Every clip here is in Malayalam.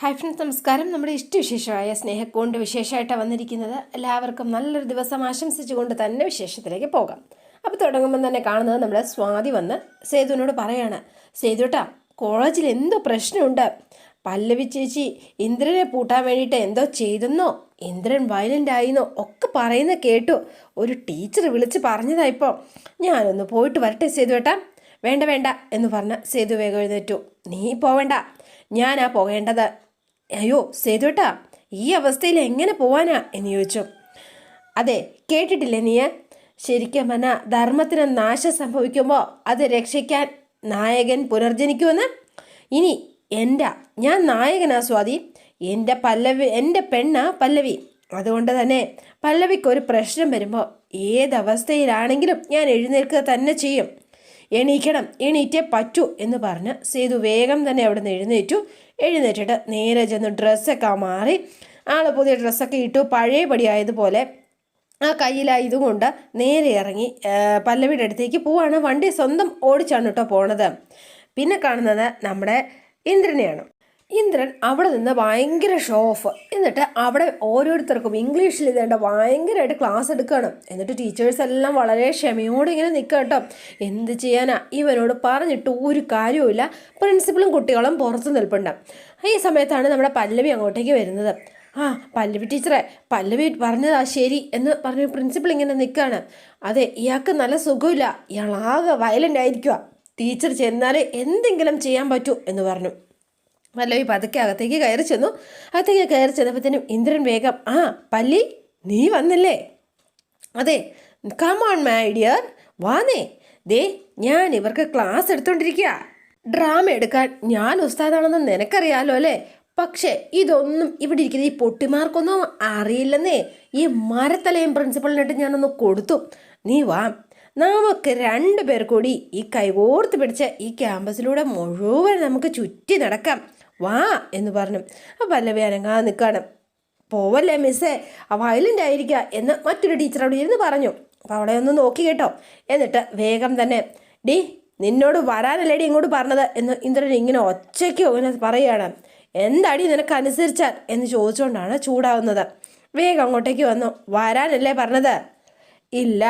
ഹായ് ഫ്രണ്ട്സ്, നമസ്കാരം. നമ്മുടെ ഇഷ്ടവിശേഷമായ സ്നേഹക്കൊണ്ട് വിശേഷമായിട്ടാണ് വന്നിരിക്കുന്നത്. എല്ലാവർക്കും നല്ലൊരു ദിവസം ആശംസിച്ചുകൊണ്ട് തന്നെ വിശേഷത്തിലേക്ക് പോകാം. അപ്പോൾ തുടങ്ങുമ്പോൾ തന്നെ കാണുന്നത് നമ്മുടെ സ്വാതി വന്ന് സേതുവിനോട് പറയാണ്, സേതുട്ടാ, കോളേജിൽ എന്തോ പ്രശ്നമുണ്ട്. പല്ലവി ചേച്ചി ഇന്ദ്രനെ പൂട്ടാൻ വേണ്ടിയിട്ട് എന്തോ ചെയ്തെന്നോ ഇന്ദ്രൻ വയലൻ്റ് ആയിന്നോ ഒക്കെ പറയുന്ന കേട്ടു. ഒരു ടീച്ചർ വിളിച്ച് പറഞ്ഞതായിപ്പോൾ. ഞാനൊന്ന് പോയിട്ട് വരട്ടെ സേതുവേട്ടാ. വേണ്ട വേണ്ട എന്ന് പറഞ്ഞ സേതു വേഗം എഴുന്നേറ്റു. നീ പോവേണ്ട, ഞാനാ പോകേണ്ടത്. അയ്യോ സേതുട്ടാ, ഈ അവസ്ഥയിൽ എങ്ങനെ പോവാനാ എന്ന് ചോദിച്ചു. അതെ, കേട്ടിട്ടില്ലേ നീ? ശരിക്കും പറഞ്ഞാൽ ധർമ്മത്തിന് നാശം സംഭവിക്കുമ്പോൾ അത് രക്ഷിക്കാൻ നായകൻ പുനർജനിക്കുമെന്ന്. ഇനി ഞാൻ നായകനാ സ്വാതി. എൻ്റെ പെണ്ണാ പല്ലവി. അതുകൊണ്ട് തന്നെ പല്ലവിക്കൊരു പ്രശ്നം വരുമ്പോൾ ഏതവസ്ഥയിലാണെങ്കിലും ഞാൻ എഴുന്നേൽക്കുക തന്നെ ചെയ്യും. എണീറ്റേ പറ്റൂ എന്ന് പറഞ്ഞ് സേതു വേഗം തന്നെ അവിടെ നിന്ന് എഴുന്നേറ്റിട്ട് നേരെ ചെന്ന് ഡ്രസ്സൊക്കെ മാറി പുതിയ ഡ്രസ്സൊക്കെ ഇട്ടു. പഴയപടി ആയതുപോലെ ആ കയ്യിലായതും കൊണ്ട് നേരെ ഇറങ്ങി പല്ലവിയുടെ അടുത്തേക്ക് പോവാണ്. വണ്ടി സ്വന്തം ഓടിച്ചാണ് കേട്ടോ പോണത്. പിന്നെ കാണുന്നത് നമ്മുടെ ഇന്ദ്രനെയാണ്. ഇന്ദ്രൻ അവിടെ നിന്ന് ഭയങ്കര ഷോ ഓഫ്. എന്നിട്ട് അവിടെ ഓരോരുത്തർക്കും ഇംഗ്ലീഷിൽ ഇതേണ്ട ഭയങ്കരമായിട്ട് ക്ലാസ് എടുക്കുകയാണ്. എന്നിട്ട് ടീച്ചേഴ്സ് എല്ലാം വളരെ ക്ഷമയോടെ ഇങ്ങനെ നിൽക്കുക കേട്ടോ. എന്ത് ചെയ്യാനാ, ഇവനോട് പറഞ്ഞിട്ട് ഒരു കാര്യവുമില്ല. പ്രിൻസിപ്പളും കുട്ടികളും പുറത്ത് നിൽപ്പുണ്ട്. ഈ സമയത്താണ് നമ്മുടെ പല്ലവി അങ്ങോട്ടേക്ക് വരുന്നത്. പല്ലവി ടീച്ചറെ, പല്ലവി പറഞ്ഞതാ ശരി എന്ന് പറഞ്ഞ് പ്രിൻസിപ്പൾ ഇങ്ങനെ നിൽക്കുകയാണ്. അതെ, ഇയാൾക്ക് നല്ല സുഖമില്ല, ഇയാളാകെ വയലൻ്റ് ആയിരിക്കുക. ടീച്ചർ ചെന്നാലേ എന്തെങ്കിലും ചെയ്യാൻ പറ്റൂ എന്ന് പറഞ്ഞു. പല്ലവി പതുക്കെ അകത്തേക്ക് കയറി ചെന്നപ്പോഴത്തേനും ഇന്ദ്രൻ വേഗം, പല്ലി നീ വന്നില്ലേ? അതെ, കം ഓൺ മൈ ഡിയർ, വാന്നേ. ദേ, ഞാൻ ഇവർക്ക് ക്ലാസ് എടുത്തോണ്ടിരിക്കുക. ഡ്രാമ എടുക്കാൻ ഞാൻ ഉസ്താദാണെന്ന് നിനക്കറിയാലോ അല്ലേ? പക്ഷേ ഇതൊന്നും ഇവിടെ ഇരിക്കുന്ന ഈ പൊട്ടിമാർക്കൊന്നും അറിയില്ലെന്നേ. ഈ മരത്തലയും പ്രിൻസിപ്പളിനിട്ട് ഞാനൊന്ന് കൊടുത്തു. നീ വാ, നമുക്ക് 2 പേർ കൂടി ഈ കൈകോർത്ത് പിടിച്ച് ഈ ക്യാമ്പസിലൂടെ മുഴുവൻ നമുക്ക് ചുറ്റി നടക്കാം, വാ എന്ന് പറഞ്ഞു. പല്ലവി അനങ്ങാതെ നിൽക്കുകയാണ്. പോവല്ലേ മിസ്സേ, വയലൻ്റ് ആയിരിക്കുക എന്ന് മറ്റൊരു ടീച്ചർ അവിടെ ഇരുന്ന് പറഞ്ഞു. അപ്പോൾ അവിടെ ഒന്ന് നോക്കി കേട്ടോ. എന്നിട്ട് വേഗം തന്നെ, ഡി നിന്നോട് വരാനല്ലേടി ഇങ്ങോട്ട് പറഞ്ഞത് എന്ന് ഇന്ദ്രൻ ഇങ്ങനെ ഒച്ചയ്ക്കോ ഇങ്ങനെ പറയുകയാണ്. എന്താടി നിനക്ക് അനുസരിച്ചാൽ എന്ന് ചോദിച്ചുകൊണ്ടാണ് ചൂടാവുന്നത്. വേഗം അങ്ങോട്ടേക്ക് വന്നു. വരാനല്ലേ പറഞ്ഞത്? ഇല്ല,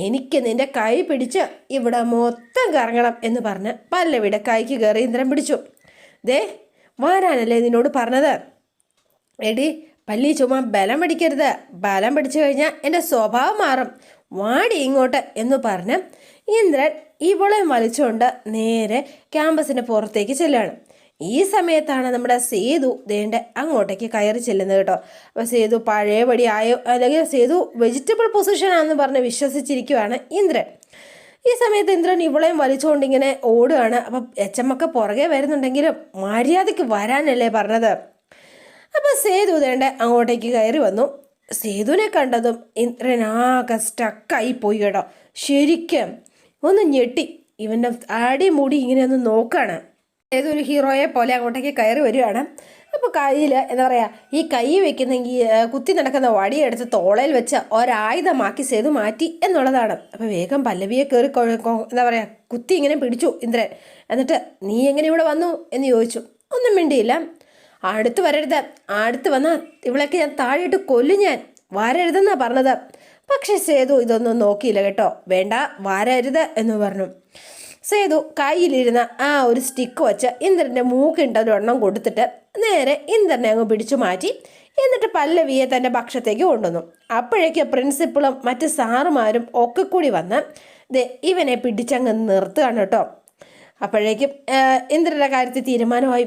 എനിക്ക് നിന്റെ കൈ പിടിച്ച് ഇവിടെ മൊത്തം കറങ്ങണം എന്ന് പറഞ്ഞ് പല്ലവിയുടെ കൈക്ക് കയറി ഇന്ദ്രൻ പിടിച്ചു. ദേ, വരാനല്ലേ നിന്നോട് പറഞ്ഞത്? എടി പല്ലി, ചുമ്മാ ബലം പിടിക്കരുത്. ബലം പിടിച്ചു കഴിഞ്ഞാൽ എൻ്റെ സ്വഭാവം മാറും. വാടി ഇങ്ങോട്ട് എന്ന് പറഞ്ഞ് ഇന്ദ്രൻ ഇവളെ വലിച്ചുകൊണ്ട് നേരെ ക്യാമ്പസിൻ്റെ പുറത്തേക്ക് ചെല്ലുകയാണ്. ഈ സമയത്താണ് നമ്മുടെ സേതു ദേണ്ട അങ്ങോട്ടേക്ക് കയറി ചെല്ലുന്നത് കേട്ടോ. അപ്പോൾ സേതു പഴയപടി ആയോ, അല്ലെങ്കിൽ സേതു വെജിറ്റബിൾ പൊസിഷനാണെന്ന് പറഞ്ഞ് വിശ്വസിച്ചിരിക്കുവാണ് ഇന്ദ്രൻ. ഈ സമയത്ത് ഇന്ദ്രൻ ഇവളെയും വലിച്ചുകൊണ്ട് ഇങ്ങനെ ഓടുകയാണ്. അപ്പം എച്ചമ്മക്ക് പുറകെ വരുന്നുണ്ടെങ്കിലും മര്യാദയ്ക്ക് വരാനല്ലേ പറഞ്ഞത്? അപ്പം സേതു ദേണ്ട അങ്ങോട്ടേക്ക് കയറി വന്നു. സേതുവിനെ കണ്ടതും ഇന്ദ്രൻ ആകെ സ്റ്റക്കായി പോയി കേട്ടോ. ശരിക്കും ഒന്ന് ഞെട്ടി. ഇവൻ്റെ അടിമുടി ഇങ്ങനെ ഒന്ന് നോക്കുകയാണ്. ഏതൊരു ഹീറോയെ പോലെ അങ്ങോട്ടേക്ക് കയറി വരികയാണ്. അപ്പോൾ കയ്യിൽ എന്താ പറയുക, ഈ കൈ വെക്കുന്നെങ്കിൽ കുത്തി നടക്കുന്ന വടിയെടുത്ത് തോളയിൽ വെച്ച് ഒരായുധമാക്കി സേതു മാറ്റി എന്നുള്ളതാണ്. അപ്പോൾ വേഗം പല്ലവിയെ കയറി എന്താ പറയുക കുത്തി ഇങ്ങനെ പിടിച്ചു ഇന്ദ്രൻ. എന്നിട്ട് നീ എങ്ങനെ ഇവിടെ വന്നു എന്ന് ചോദിച്ചു. ഒന്നും മിണ്ടിയില്ല. അടുത്ത് വരരുത്, അടുത്ത് വന്നാൽ ഇവളൊക്കെ ഞാൻ താഴെയിട്ട് കൊല്ലും, ഞാൻ വരരുതെന്നാണ് പറഞ്ഞത്. പക്ഷേ സേതു ഇതൊന്നും നോക്കിയില്ല കേട്ടോ. വേണ്ട, വരരുത് എന്ന് പറഞ്ഞു. സേതു കയ്യിലിരുന്ന ഒരു സ്റ്റിക്ക് വെച്ച് ഇന്ദ്രൻ്റെ മൂക്കിണ്ടൊരെണ്ണം കൊടുത്തിട്ട് നേരെ ഇന്ദ്രനെ അങ്ങ് പിടിച്ചു മാറ്റി. എന്നിട്ട് പല്ലവിയെ തൻ്റെ പക്ഷത്തേക്ക് കൊണ്ടുവന്നു. അപ്പോഴേക്ക് പ്രിൻസിപ്പളും മറ്റ് സാറുമാരും ഒക്കെ കൂടി വന്ന് ഇവനെ പിടിച്ചങ്ങ് നിർത്തുകയാണ് കേട്ടോ. അപ്പോഴേക്കും ഇന്ദ്രൻ്റെ കാര്യത്തിൽ തീരുമാനമായി.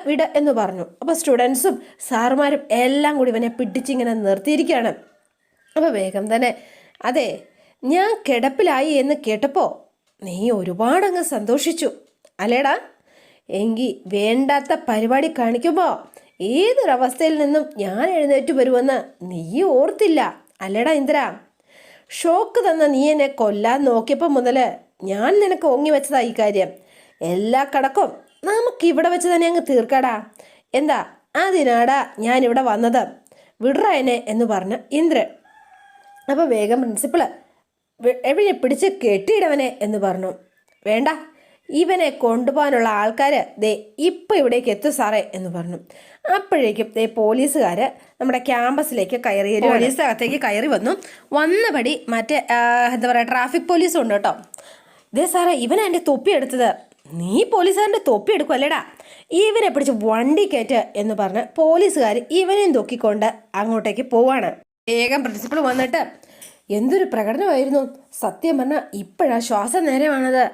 വിട് എന്ന് പറഞ്ഞു. അപ്പോൾ സ്റ്റുഡൻസും സാറുമാരും എല്ലാം കൂടി ഇവനെ പിടിച്ചിങ്ങനെ നിർത്തിയിരിക്കുകയാണ്. അപ്പോൾ വേഗം തന്നെ, അതെ, ഞാൻ കിടപ്പിലായി എന്ന് കേട്ടപ്പോൾ നീ ഒരുപാടങ്ങ് സന്തോഷിച്ചു അല്ലേടാ? എങ്കിൽ വേണ്ടാത്ത പരിപാടി കാണിക്കുമ്പോൾ ഏതൊരവസ്ഥയിൽ നിന്നും ഞാൻ എഴുന്നേറ്റ് വരുമെന്ന് നീ ഓർത്തില്ല അല്ലേടാ ഇന്ദ്ര? ഷോക്ക് തന്ന നീ എന്നെ കൊല്ലാൻ നോക്കിയപ്പോൾ മുതൽ ഞാൻ നിനക്ക് ഓങ്ങി വെച്ചതാ ഈ കാര്യം. എല്ലാ കടക്കും നമുക്കിവിടെ വെച്ച് തന്നെ അങ്ങ് തീർക്കാടാ. എന്താ അതിനാടാ ഞാനിവിടെ വന്നത്, വിടറ എന്നെ എന്ന് പറഞ്ഞ ഇന്ദ്രൻ. അപ്പോൾ വേഗം പ്രിൻസിപ്പള് എവിടെ പിടിച്ച് കെട്ടിയിടവനെ എന്ന് പറഞ്ഞു. വേണ്ട, ഇവനെ കൊണ്ടുപോകാനുള്ള ആൾക്കാർ ദേ ഇപ്പം ഇവിടേക്ക് എത്തും സാറേ എന്ന് പറഞ്ഞു. അപ്പോഴേക്കും ദേ പോലീസുകാർ നമ്മുടെ ക്യാമ്പസിലേക്ക് പോലീസിനകത്തേക്ക് കയറി വന്നപടി മറ്റേ എന്താ പറയുക ട്രാഫിക് പോലീസും ഉണ്ട് കേട്ടോ. ഇതേ സാറേ ഇവനാ എൻ്റെ തൊപ്പി എടുത്തത്. നീ പോലീസുകാരൻ്റെ തൊപ്പി എടുക്കുമല്ലേടാ, ഇവനെ പിടിച്ച് വണ്ടി കയറ്റ് എന്ന് പറഞ്ഞ് പോലീസുകാർ ഇവനെയും തൂക്കിക്കൊണ്ട് അങ്ങോട്ടേക്ക് പോവാണ്. വേഗം പ്രിൻസിപ്പൾ വന്നിട്ട് എന്തൊരു പ്രകടനമായിരുന്നു, സത്യം പറഞ്ഞാൽ ഇപ്പോഴാ ശ്വാസം നേരമാണത്.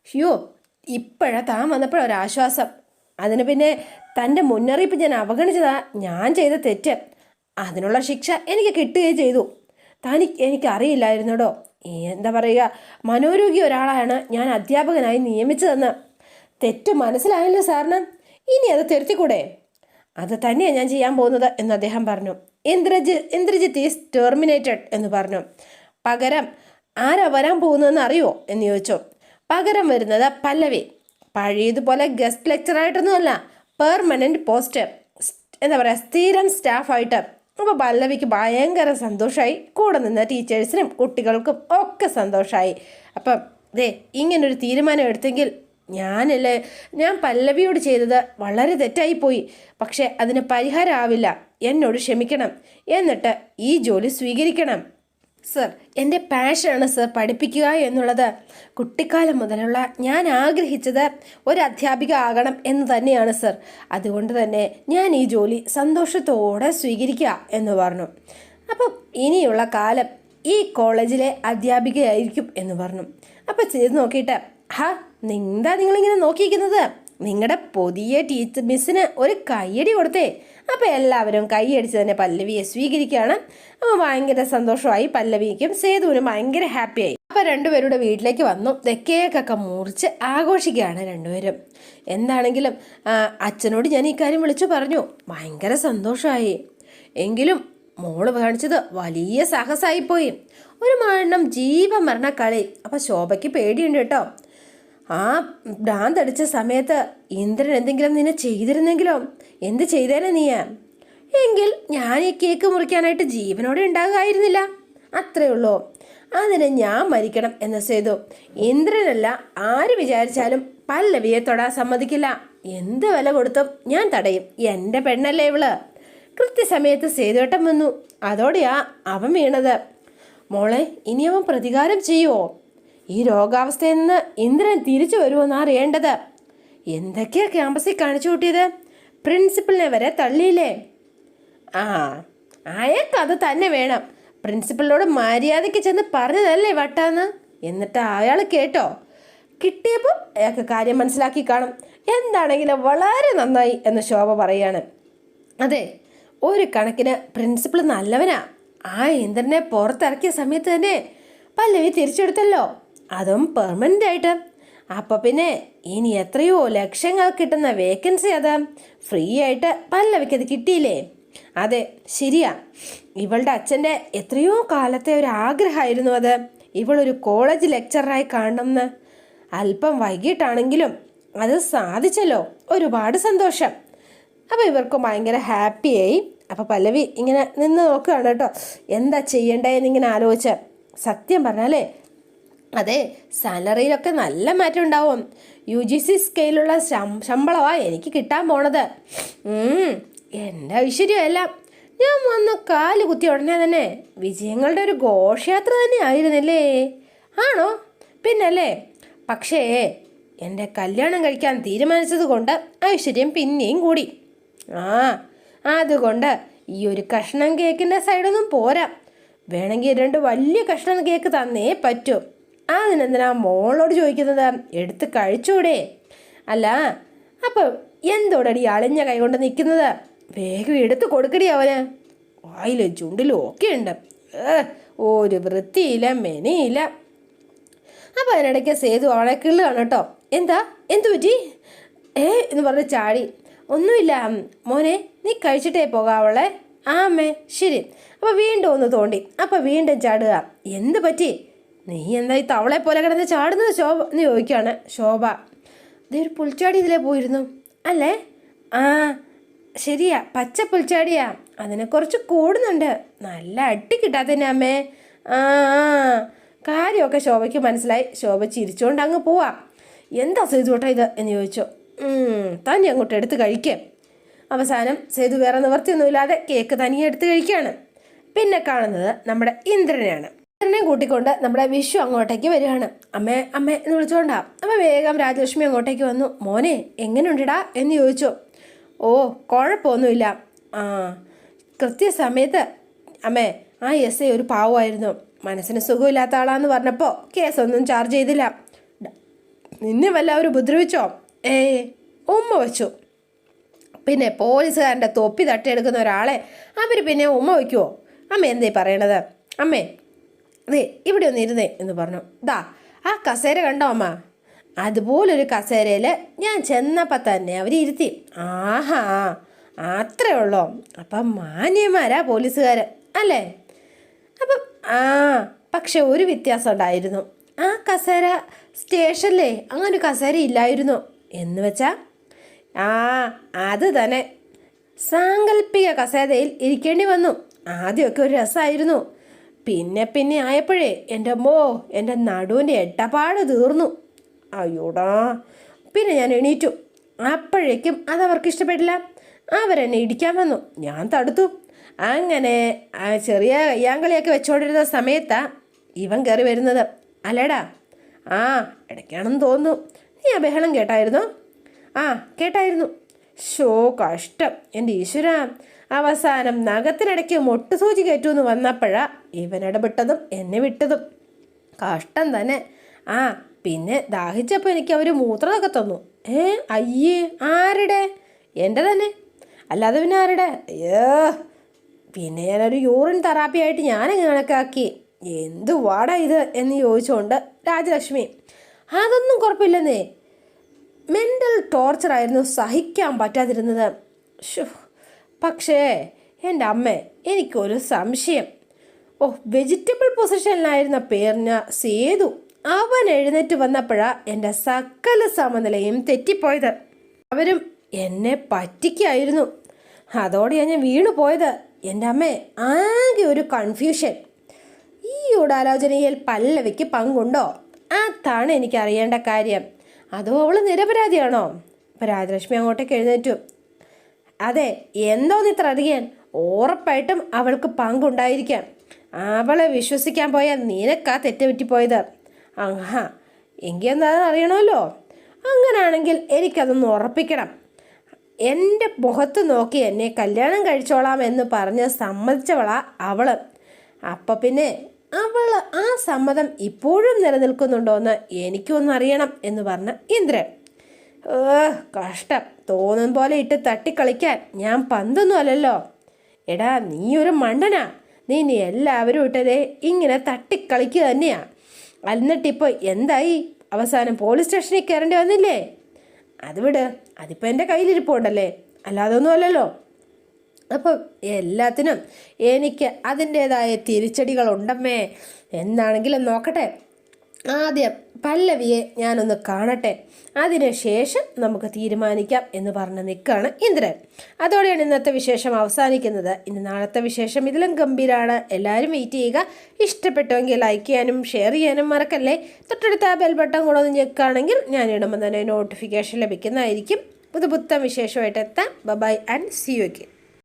ഷ്യോ ഇപ്പോഴാ താൻ വന്നപ്പോഴൊരാശ്വാസം. അതിന് പിന്നെ തൻ്റെ മുന്നറിയിപ്പ് ഞാൻ അവഗണിച്ചതാ ഞാൻ ചെയ്ത തെറ്റ്. അതിനുള്ള ശിക്ഷ എനിക്ക് കിട്ടുകയും ചെയ്തു. എനിക്കറിയില്ലായിരുന്നോടോ, എന്താ പറയുക, മനോരോഗി ഒരാളാണ് ഞാൻ അധ്യാപകനായി നിയമിച്ചതെന്ന്. തെറ്റ് മനസ്സിലായല്ലോ സാറിന്, ഇനി അത് തിരുത്തിക്കൂടെ? അത് തന്നെയാണ് ഞാൻ ചെയ്യാൻ പോകുന്നത് എന്ന് അദ്ദേഹം പറഞ്ഞു. ഇന്ദ്രജിത്ത് ഈസ് ടെർമിനേറ്റഡ് എന്ന് പറഞ്ഞു. പകരം ആരാ വരാൻ പോകുന്നതെന്ന് അറിയോ എന്ന് ചോദിച്ചു. പകരം വരുന്നത് പല്ലവി. പഴയതുപോലെ ഗസ്റ്റ് ലെക്ചറായിട്ടൊന്നുമല്ല, പെർമനൻറ്റ് പോസ്റ്റ്, എന്താ പറയുക സ്ഥിരം സ്റ്റാഫായിട്ട്. അപ്പോൾ പല്ലവിക്ക് ഭയങ്കര സന്തോഷമായി. കൂടെ നിന്ന് ടീച്ചേഴ്സിനും കുട്ടികൾക്കും ഒക്കെ സന്തോഷമായി. അപ്പം ഇങ്ങനൊരു തീരുമാനം എടുത്തെങ്കിൽ ഞാൻ പല്ലവിയോട് ചെയ്തത് വളരെ തെറ്റായിപ്പോയി. പക്ഷെ അതിന് പരിഹാരമാവില്ല. എന്നോട് ക്ഷമിക്കണം, എന്നിട്ട് ഈ ജോലി സ്വീകരിക്കണം. സർ, എൻ്റെ പാഷനാണ് സർ പഠിപ്പിക്കുക എന്നുള്ളത്. കുട്ടിക്കാലം മുതലുള്ള ഞാൻ ആഗ്രഹിച്ചത് ഒരു അധ്യാപിക ആകണം എന്ന് തന്നെയാണ് സർ. അതുകൊണ്ട് തന്നെ ഞാൻ ഈ ജോലി സന്തോഷത്തോടെ സ്വീകരിക്കുക എന്ന് പറഞ്ഞു. അപ്പം ഇനിയുള്ള കാലം ഈ കോളേജിലെ അധ്യാപികയായിരിക്കും എന്ന് പറഞ്ഞു. അപ്പം ചെയ്ത് നോക്കിയിട്ട് നിങ്ങളിങ്ങനെ നോക്കിയിരിക്കുന്നത്, നിങ്ങളുടെ പുതിയ ടീച്ചർ മിസ്സിന് ഒരു കയ്യടി കൊടുത്തേ. അപ്പോൾ എല്ലാവരും കൈയടിച്ച് തന്നെ പല്ലവിയെ സ്വീകരിക്കുകയാണ്. അപ്പോൾ ഭയങ്കര സന്തോഷമായി. പല്ലവിക്കും സേതുവിനും ഭയങ്കര ഹാപ്പിയായി. അപ്പോൾ രണ്ടുപേരുടെ വീട്ടിലേക്ക് വന്നു. കേക്കൊക്കെ മുറിച്ച് ആഘോഷിക്കുകയാണ് രണ്ടുപേരും. എന്താണെങ്കിലും അച്ഛനോട് ഞാൻ ഈ കാര്യം വിളിച്ചു പറഞ്ഞു. ഭയങ്കര സന്തോഷമായി. എങ്കിലും മോള് കാണിച്ചത് വലിയ സാഹസമായിപ്പോയി. ഒരു മരണം ജീവമരണ കളി. അപ്പോൾ ശോഭയ്ക്ക് പേടിയുണ്ട് കേട്ടോ. ആ ഭ്രാന്തടിച്ച സമയത്ത് ഇന്ദ്രൻ എന്തെങ്കിലും നിന്നെ ചെയ്തിരുന്നെങ്കിലോ? എന്ത് ചെയ്തേനെ നീയാ? എങ്കിൽ ഞാൻ ഈ കേക്ക് മുറിക്കാനായിട്ട് ജീവനോടെ ഉണ്ടാകുമായിരുന്നില്ല. അത്രേ ഉള്ളൂ. അതിന് ഞാൻ മരിക്കണം എന്ന് സേതു. ഇന്ദ്രനല്ല ആര് വിചാരിച്ചാലും പല്ലവിയെ തൊടാൻ സമ്മതിക്കില്ല. എന്ത് വില കൊടുത്തും ഞാൻ തടയും. എൻ്റെ പെണ്ണല്ലേ ഇവള്. കൃത്യസമയത്ത് സേതുവേട്ടൻ വന്നു. അതോടെയാ അവൻ വീണത്. മോളെ, ഇനി അവൻ പ്രതികാരം ചെയ്യുമോ? ഈ രോഗാവസ്ഥയിൽ നിന്ന് ഇന്ദ്രൻ തിരിച്ചു വരുമെന്ന് അറിയേണ്ടത്. എന്തൊക്കെയാ ക്യാമ്പസിൽ കാണിച്ചു കൂട്ടിയത്? പ്രിൻസിപ്പലിനെ വരെ തള്ളിയില്ലേ? അയാൾക്ക് അത് തന്നെ വേണം. പ്രിൻസിപ്പലിനോട് മര്യാദയ്ക്ക് ചെന്ന് പറഞ്ഞതല്ലേ വട്ടാന്ന്. എന്നിട്ട് അയാൾ കേട്ടോ? കിട്ടിയപ്പോൾ അയാൾക്ക് കാര്യം മനസ്സിലാക്കി കാണും. എന്താണെങ്കിലും വളരെ നന്നായി എന്ന് ശോഭ പറയാണ്. അതെ, ഒരു കണക്കിന് പ്രിൻസിപ്പൾ നല്ലവനാ. ആ ഇന്ദ്രനെ പുറത്തിറക്കിയ സമയത്ത് തന്നെ പല്ലവി തിരിച്ചെടുത്തല്ലോ, അതും പെർമനൻ്റ് ആയിട്ട്. അപ്പോൾ പിന്നെ ഇനി എത്രയോ ലക്ഷങ്ങൾ കിട്ടുന്ന വേക്കൻസി അത് ഫ്രീ ആയിട്ട് പല്ലവിക്ക് അത് കിട്ടിയില്ലേ? അതെ, ശരിയാ. ഇവളുടെ അച്ഛൻ്റെ എത്രയോ കാലത്തെ ഒരു ആഗ്രഹമായിരുന്നു അത്, ഇവളൊരു കോളേജ് ലെക്ചറായി കാണണമെന്ന്. അല്പം വൈകിട്ടാണെങ്കിലും അത് സാധിച്ചല്ലോ. ഒരുപാട് സന്തോഷം. അപ്പോൾ ഇവർക്ക് ഭയങ്കര ഹാപ്പിയായി. അപ്പോൾ പല്ലവി ഇങ്ങനെ നിന്ന് നോക്കുകയാണ് കേട്ടോ, എന്താ ചെയ്യണ്ടേന്നിങ്ങനെ ആലോചിച്ച്. സത്യം പറഞ്ഞാലേ അതെ, സാലറിയിലൊക്കെ നല്ല മാറ്റം ഉണ്ടാവും. UGC സ്കെയിലുള്ള ശമ്പളമാണ് എനിക്ക് കിട്ടാൻ പോണത്. എൻ്റെ ഐശ്വര്യമല്ല. ഞാൻ വന്ന് കാല് കുത്തി ഉടനെ തന്നെ വിജയങ്ങളുടെ ഒരു ഘോഷയാത്ര തന്നെ ആയിരുന്നില്ലേ? ആണോ? പിന്നല്ലേ. പക്ഷേ എൻ്റെ കല്യാണം കഴിക്കാൻ തീരുമാനിച്ചത് കൊണ്ട് ഐശ്വര്യം പിന്നെയും കൂടി. അതുകൊണ്ട് ഈ ഒരു കഷ്ണം കേക്കിൻ്റെ സൈഡൊന്നും പോരാ. വേണമെങ്കിൽ 2 വലിയ കഷ്ണം കേക്ക് തന്നേ പറ്റൂ. അതിനെന്തിനാ മോളോട് ചോദിക്കുന്നത്? എടുത്ത് കഴിച്ചൂടെ? അല്ല, അപ്പം എന്തോടടി അളിഞ്ഞ കൈ കൊണ്ട് നിൽക്കുന്നത്? വേഗം എടുത്ത് കൊടുക്കടി അവന്. വായിലും ചുണ്ടിലും ഒക്കെ ഉണ്ട്. ഒരു വൃത്തിയില്ല, മെനയില്ല. അപ്പം അതിനിടയ്ക്ക് സേതു അവളെ കിള്ളുകയാണ് കേട്ടോ. എന്തു പറ്റി എന്ന് പറഞ്ഞ് ചാടി. ഒന്നുമില്ല മോനെ, നീ കഴിച്ചിട്ടേ പോകാവളെ. അമ്മേ ശരി. അപ്പോൾ വീണ്ടും ഒന്ന് തോണ്ടി. അപ്പോൾ വീണ്ടും ചാടുക. എന്ത് പറ്റി? നീ എന്താ ഈ തവളെ പോലെ കിടന്ന് ചാടുന്നത് ശോഭ എന്ന് ചോദിക്കുകയാണ് ശോഭ. ഇതൊരു പുൽച്ചാടി ഇതിലേ പോയിരുന്നു അല്ലേ? ശരിയാ, പച്ച പുൽച്ചാടിയാ. അതിനെ കുറച്ച് കൂടുന്നുണ്ട്. നല്ല അടി കിട്ടാത്തന്നെ അമ്മേ. കാര്യമൊക്കെ ശോഭയ്ക്ക് മനസ്സിലായി. ശോഭ ചിരിച്ചുകൊണ്ട് അങ്ങ് പോവാം. എന്താ സേതു ചേട്ടാ ഇത് എന്ന് ചോദിച്ചു. തന്നെ അങ്ങോട്ട് എടുത്ത് കഴിക്കേ. അവസാനം സേതു വേറെ നിവർത്തിയൊന്നുമില്ലാതെ കേക്ക് തനിയെ എടുത്ത് കഴിക്കുകയാണ്. പിന്നെ കാണുന്നത് നമ്മുടെ ഇന്ദ്രനെയാണ്. ഇന്ദ്രനെ കൂട്ടിക്കൊണ്ട് നമ്മുടെ വിഷു അങ്ങോട്ടേക്ക് വരികയാണ്. അമ്മേ അമ്മേ എന്ന് വിളിച്ചുകൊണ്ടാ. അപ്പം വേഗം രാജലക്ഷ്മി അങ്ങോട്ടേക്ക് വന്നു. മോനെ എങ്ങനെയുണ്ടിടാ എന്ന് ചോദിച്ചു. ഓ കുഴപ്പമൊന്നുമില്ല. ആ കൃത്യസമയത്ത് അമ്മേ ആ എസ് ഐ ഒരു പാവമായിരുന്നു. മനസ്സിന് സുഖമില്ലാത്ത ആളാന്ന് പറഞ്ഞപ്പോൾ കേസൊന്നും ചാർജ് ചെയ്തില്ല. നിന്നെ വല്ലവരും ഉപദ്രവിച്ചോ? ഉമ്മ വെച്ചു. പിന്നെ പോലീസുകാരൻ്റെ തൊപ്പി തട്ടിയെടുക്കുന്ന ഒരാളെ അവർ പിന്നെ ഉമ്മ വയ്ക്കുമോ? അമ്മ എന്തേ പറയണത്? അമ്മേ അതെ ഇവിടെ ഒന്ന് ഇരുന്നേ എന്ന് പറഞ്ഞു. ദാ ആ കസേര കണ്ടോ അമ്മ? അതുപോലൊരു കസേരയിൽ ഞാൻ ചെന്നപ്പോൾ തന്നെ അവർ ഇരുത്തി. ആഹാ അത്രേ ഉള്ളോ? അപ്പം മാന്യന്മാരാ പോലീസുകാർ അല്ലേ? അപ്പം പക്ഷെ ഒരു വ്യത്യാസം ഉണ്ടായിരുന്നു. ആ കസേര സ്റ്റേഷനിലേ അങ്ങനെ കസേര ഇല്ലായിരുന്നു. എന്ന് വെച്ചാൽ അത് തന്നെ സാങ്കല്പിക കസേരയിൽ ഇരിക്കേണ്ടി വന്നു. ആദ്യമൊക്കെ ഒരു രസമായിരുന്നു. പിന്നെ ആയപ്പോഴേ എൻ്റെ നടുവിൻ്റെ എട്ടപ്പാട് തീർന്നു. അയ്യോടാ. പിന്നെ ഞാൻ എണീറ്റു. അപ്പോഴേക്കും അതവർക്ക് ഇഷ്ടപ്പെട്ടില്ല. അവരെന്നെ ഇടിക്കാൻ വന്നു. ഞാൻ തടുത്തു. അങ്ങനെ ചെറിയ കയ്യാങ്കളിയൊക്കെ വെച്ചുകൊണ്ടിരുന്ന സമയത്താണ് ഇവൻ കയറി വരുന്നത്. അല്ലേടാ? ഇടയ്ക്കാണെന്ന് തോന്നുന്നു. നീ ആ ബഹളം കേട്ടായിരുന്നോ? കേട്ടായിരുന്നു. കഷ്ടം എൻ്റെ ഈശ്വര. അവസാനം നഖത്തിനിടയ്ക്ക് മൊട്ടുസൂചി കയറ്റുമെന്ന് വന്നപ്പോഴാണ് ഇവൻ ഇടപെട്ടതും എന്നെ വിട്ടതും. കഷ്ടം തന്നെ. പിന്നെ ദാഹിച്ചപ്പോൾ എനിക്ക് അവർ മൂത്രമൊക്കെ തന്നു. അയ്യേ ആരുടെ? എൻ്റെ തന്നെ. അല്ലാതെ പിന്നെ ആരുടെ? പിന്നെ ഞാനൊരു യൂറിൻ തെറാപ്പി ആയിട്ട് ഞാനങ്ങ് കണക്കാക്കി. എന്ത് വാടാ ഇത് എന്ന് ചോദിച്ചുകൊണ്ട് രാജലക്ഷ്മി. അതൊന്നും കുഴപ്പമില്ലെന്നേ. മെൻ്റൽ ടോർച്ചറായിരുന്നു സഹിക്കാൻ പറ്റാതിരുന്നത്. പക്ഷേ എൻ്റെ അമ്മേ എനിക്കൊരു സംശയം. വെജിറ്റബിൾ പൊസിഷനിലായിരുന്ന പേരിന് സേതു അവൻ എഴുന്നേറ്റ് വന്നപ്പോഴാണ് എൻ്റെ സകല സമനിലയും തെറ്റിപ്പോയത്. അവരും എന്നെ പറ്റിക്കായിരുന്നു. അതോടെയാണ് ഞാൻ വീണു പോയത്. എൻ്റെ അമ്മേ ആകെ ഒരു കൺഫ്യൂഷൻ. ഈ ഗൂഢാലോചനയിൽ പല്ലവിക്ക് പങ്കുണ്ടോ? അതാണ് എനിക്കറിയേണ്ട കാര്യം. അതോ അവൾ നിരപരാധിയാണോ? അപ്പം രാജലക്ഷ്മി അങ്ങോട്ടേക്ക് എഴുന്നേറ്റു. അതെ, എന്തോന്ന് ഇത്ര അറിയാൻ? ഉറപ്പായിട്ടും അവൾക്ക് പങ്കുണ്ടായിരിക്കാം. അവളെ വിശ്വസിക്കാൻ പോയാൽ നിനക്കാ തെറ്റുപറ്റിപ്പോയത്. എങ്കിൽ എന്താ അറിയണമല്ലോ. അങ്ങനാണെങ്കിൽ എനിക്കതൊന്ന് ഉറപ്പിക്കണം. എൻ്റെ മുഖത്ത് നോക്കി എന്നെ കല്യാണം കഴിച്ചോളാം എന്ന് പറഞ്ഞ് സമ്മതിച്ചവളാ അവൾ. അപ്പം പിന്നെ അവൾ ആ സമ്മതം ഇപ്പോഴും നിലനിൽക്കുന്നുണ്ടോയെന്ന് എനിക്കൊന്നും അറിയണം എന്ന് പറഞ്ഞ ഇന്ദ്രൻ. കഷ്ടം. തോന്നും പോലെ ഇട്ട് തട്ടിക്കളിക്കാൻ ഞാൻ പന്തൊന്നും അല്ലല്ലോ. എടാ നീ ഒരു മണ്ടനാ. നീ എല്ലാവരും ഇട്ടതേ ഇങ്ങനെ തട്ടിക്കളിക്കുക തന്നെയാ. എന്നിട്ടിപ്പോൾ എന്തായി? അവസാനം പോലീസ് സ്റ്റേഷനിൽ കയറേണ്ടി വന്നില്ലേ? അത് വിട്. അതിപ്പോൾ എൻ്റെ കയ്യിലിരിപ്പുണ്ടല്ലേ, അല്ലാതൊന്നും അല്ലല്ലോ. അപ്പം എല്ലാത്തിനും എനിക്ക് അതിൻ്റേതായ തിരിച്ചടികളുണ്ടമ്മേ. എന്താണെങ്കിലും നോക്കട്ടെ. ആദ്യം പല്ലവിയെ ഞാനൊന്ന് കാണട്ടെ, അതിനുശേഷം നമുക്ക് തീരുമാനിക്കാം എന്ന് പറഞ്ഞ് നിൽക്കുകയാണ് ഇന്ദ്രൻ. അതോടെയാണ് ഇന്നത്തെ വിശേഷം അവസാനിക്കുന്നത്. ഇനി നാളത്തെ വിശേഷം ഇതിലും ഗംഭീരമാണ്. എല്ലാവരും വെയിറ്റ് ചെയ്യുക. ഇഷ്ടപ്പെട്ടുവെങ്കിൽ ലൈക്ക് ചെയ്യാനും ഷെയർ ചെയ്യാനും മറക്കല്ലേ. തൊട്ടടുത്ത ആ ബെൽ ബട്ടൺ കൂടെ ഒന്ന് ഞെക്കുകയാണെങ്കിൽ ഞാൻ ഇടുമ്പോൾ തന്നെ നോട്ടിഫിക്കേഷൻ ലഭിക്കുന്നതായിരിക്കും. പുതുപുത്തൻ വിശേഷമായിട്ട് എത്താം. Bye and see you again.